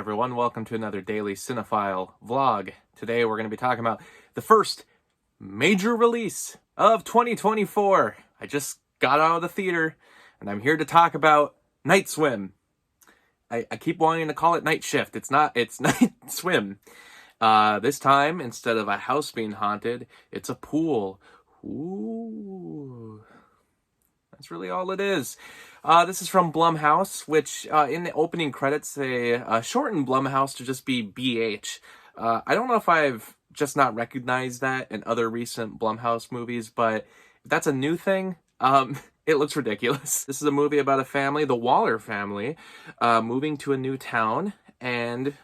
everyone, welcome to another daily cinephile vlog. Today we're going to be talking about the first major release of 2024. I just got out of the theater and I'm here to talk about Night Swim. I keep wanting to call it Night Shift. It's not, it's Night Swim. This time, instead of a house being haunted, it's a pool. Ooh. That's really all it is. This is from Blumhouse, which in the opening credits they shortened Blumhouse to just be BH. I don't know if I've just not recognized that in other recent Blumhouse movies, but if that's a new thing, it looks ridiculous. This is a movie about a family, the Waller family, moving to a new town, and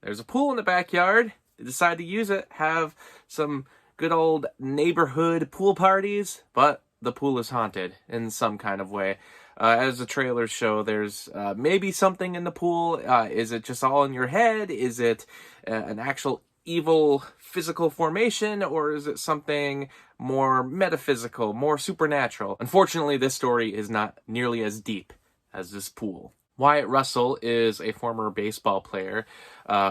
there's a pool in the backyard. They decide to use it, have some good old neighborhood pool parties, but the pool is haunted in some kind of way. As the trailers show, there's maybe something in the pool. Is it just all in your head? Is it an actual evil physical formation? Or is it something more metaphysical, more supernatural? Unfortunately, this story is not nearly as deep as this pool. Wyatt Russell is a former baseball player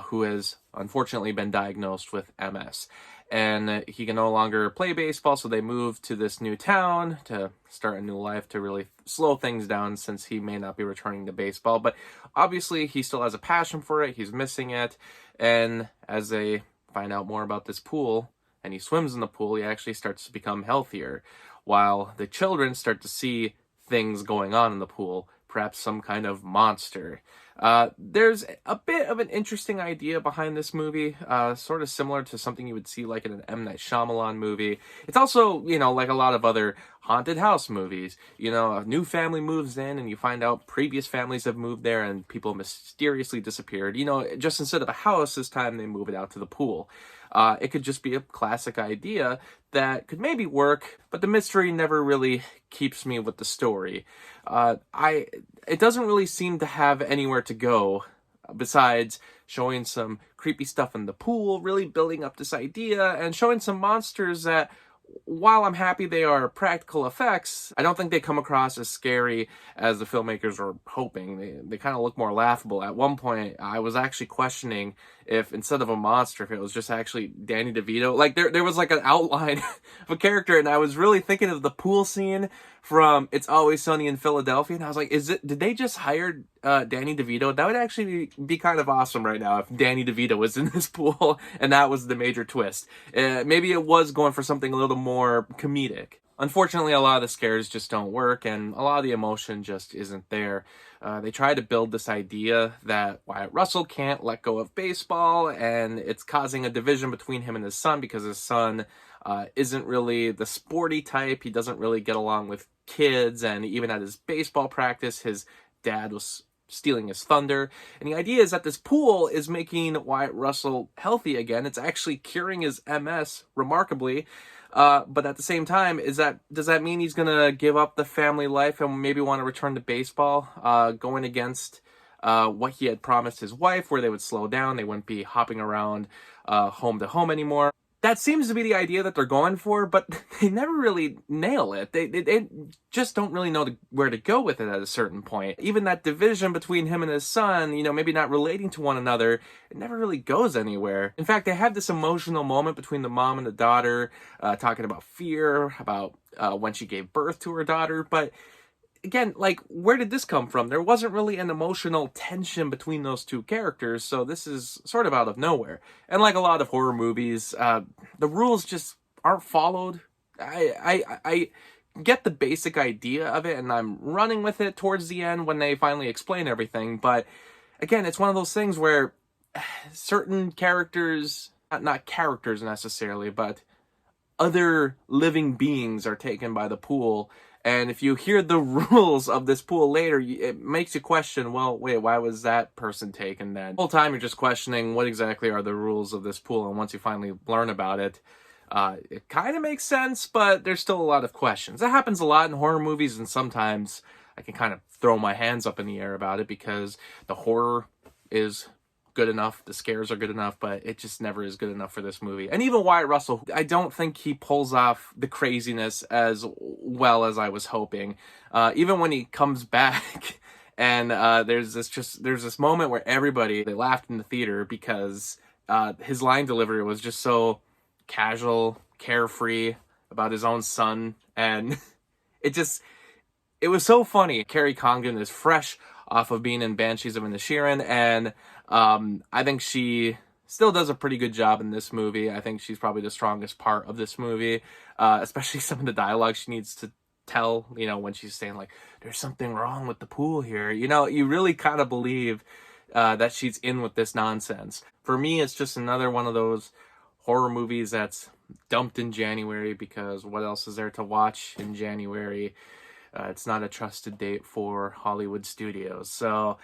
who has unfortunately been diagnosed with MS. And he can no longer play baseball, so they move to this new town to start a new life to really slow things down since he may not be returning to baseball. But obviously, he still has a passion for it. He's missing it. And as they find out more about this pool, and he swims in the pool, he actually starts to become healthier. While the children start to see things going on in the pool, perhaps some kind of monster. There's a bit of an interesting idea behind this movie, sort of similar to something you would see like in an M. Night Shyamalan movie. It's also, you know, like a lot of other haunted house movies. You know, a new family moves in and you find out previous families have moved there and people mysteriously disappeared. You know, just instead of a house, this time they move it out to the pool. It could just be a classic idea that could maybe work, but the mystery never really keeps me with the story. It doesn't really seem to have anywhere to go besides showing some creepy stuff in the pool, really building up this idea, and showing some monsters that, while I'm happy they are practical effects, I don't think they come across as scary as the filmmakers were hoping. They kind of look more laughable. At one point, I was actually questioning if instead of a monster, if it was just actually Danny DeVito. Like, there was like an outline of a character, and I was really thinking of the pool scene from It's Always Sunny in Philadelphia, and I was like, did they just hire Danny DeVito? That would actually be kind of awesome right now if Danny DeVito was in this pool and that was the major twist. Maybe it was going for something a little more comedic. Unfortunately, a lot of the scares just don't work, and a lot of the emotion just isn't there. They try to build this idea that Wyatt Russell can't let go of baseball, and it's causing a division between him and his son because his son isn't really the sporty type. He doesn't really get along with kids, and even at his baseball practice, his dad was stealing his thunder. And the idea is that this pool is making Wyatt Russell healthy again. It's actually curing his MS remarkably. But at the same time, does that mean he's gonna give up the family life and maybe want to return to baseball, going against what he had promised his wife, where they would slow down, they wouldn't be hopping around home to home anymore? That seems to be the idea that they're going for, but they never really nail it. They just don't really know where to go with it at a certain point. Even that division between him and his son, you know, maybe not relating to one another, it never really goes anywhere. In fact, they have this emotional moment between the mom and the daughter, talking about fear, about when she gave birth to her daughter, but again, like, where did this come from? There wasn't really an emotional tension between those two characters, so this is sort of out of nowhere. And like a lot of horror movies, the rules just aren't followed. I get the basic idea of it, and I'm running with it towards the end when they finally explain everything, but again, it's one of those things where certain characters, not characters necessarily, but other living beings are taken by the pool. And if you hear the rules of this pool later, it makes you question, well, wait, why was that person taken then? The whole time you're just questioning what exactly are the rules of this pool, and once you finally learn about it, it kind of makes sense, but there's still a lot of questions. That happens a lot in horror movies, and sometimes I can kind of throw my hands up in the air about it because the horror is good enough, the scares are good enough, but it just never is good enough for this movie. And even Wyatt Russell, I don't think he pulls off the craziness as well as I was hoping. Even when he comes back And there's this moment where they laughed in the theater because his line delivery was just so casual, carefree about his own son, and it was so funny. Carrie Condon is fresh off of being in Banshees of Inisherin, and I think she still does a pretty good job in this movie. I think she's probably the strongest part of this movie, especially some of the dialogue she needs to tell, when she's saying, like, there's something wrong with the pool here. You really kind of believe that she's in with this nonsense. For me, it's just another one of those horror movies that's dumped in January, because what else is there to watch in January? It's not a trusted date for Hollywood studios. So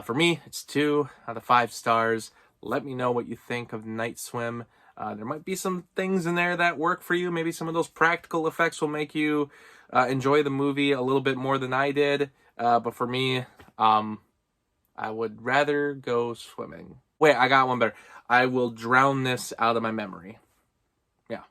for me, it's 2 out of 5 stars. Let me know what you think of Night Swim. There might be some things in there that work for you. Maybe some of those practical effects will make you enjoy the movie a little bit more than I did. But for me, I would rather go swimming. Wait, I got one better. I will drown this out of my memory. Yeah.